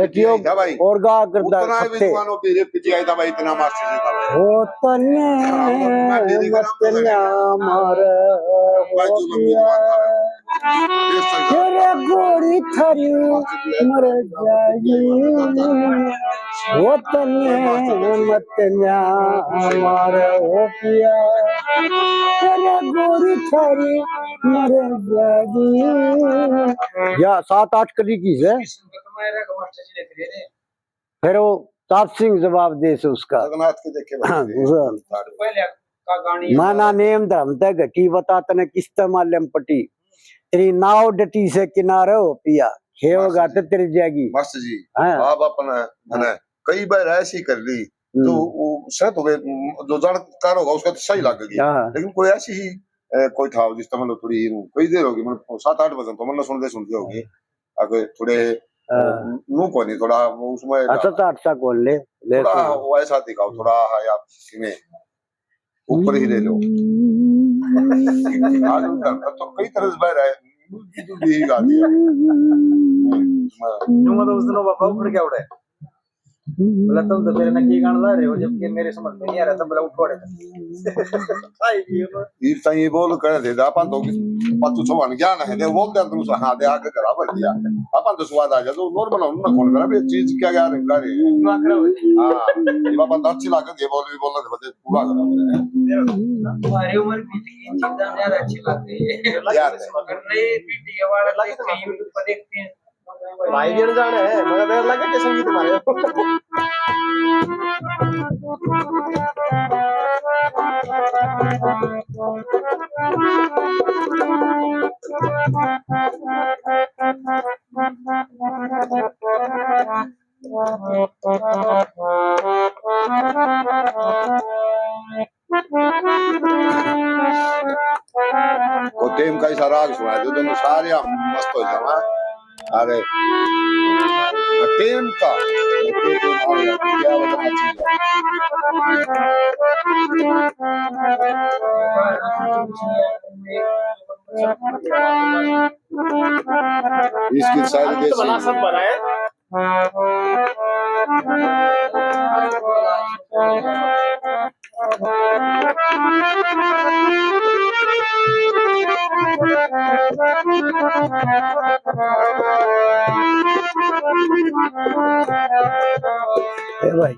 क्यों और गा करता उतना भी दुकानों पे रे पीछे आया था भाई इतना मास्टर जी था हो तन्ने मतन्या मारे हो पिया तेरे गोरी थारी मर जाएगी वो तन्ने मतन्या मारे हो पिया तेरे गोरी थारी मर जाएगी। या 7-8 कड़ी की है फिर वो ताप सिंह जवाब दे से उसका जगन्नाथ के देखे माना नेम धर्म तक घटी बता तने किस्त मालम पटी तेरी नाव डटी से किनारे हो पिया खेवगा तो तेरी जाएगी मास्टर जी आप अपना है कई बार ऐसी कर ली जो सत हो गए जो जानकार होगा उसका तो सही लगेगी लेकिन कोई ऐसी ही कोई था जिस तरह मतलब थोड़ी कई देर होगी मतलब 7-8 बजे तो मतलब सुनते होगी अगर थोड़े नु को नहीं थोड़ा उसमें अच्छा बोल ले थोड़ा वो ऐसा दिखाओ थोड़ा या में ऊपर ही ले लो तो कई तरह से बह रहा है यही गाती है तो उस दिन बाबा उड़ क्या उड़े बोला तुम तो मेरे नकी गान ला रहे हो जबकि मेरे समझ में नहीं आ रहा था बोला उठोड़े ये सही बोल कर दे अपन तो पत्तू छवान ज्ञान है दे बोल दे तू हां दे आके करा बढ़ दिया अपन तो स्वाद आ जा तो नॉर्मल ना कौन करा बे चीज क्या यार करे हां ये बाबा अच्छी लागत ये बोल भी बोलना बदे पूरा करा तुम्हारी उम्र बीत गई चीजें यार अच्छी लगती है यार करने वीडियो वाला लगे कहीं ऊपर देखते हैं भाई जन जाने है मगर देर लगे के संगीत मारे को टेम का इशारा सुना दो दोनों सारे मस्त हो जावा अरे टेम का क्या बताना चाहिए इसकी सारी देसी सब बना है भाई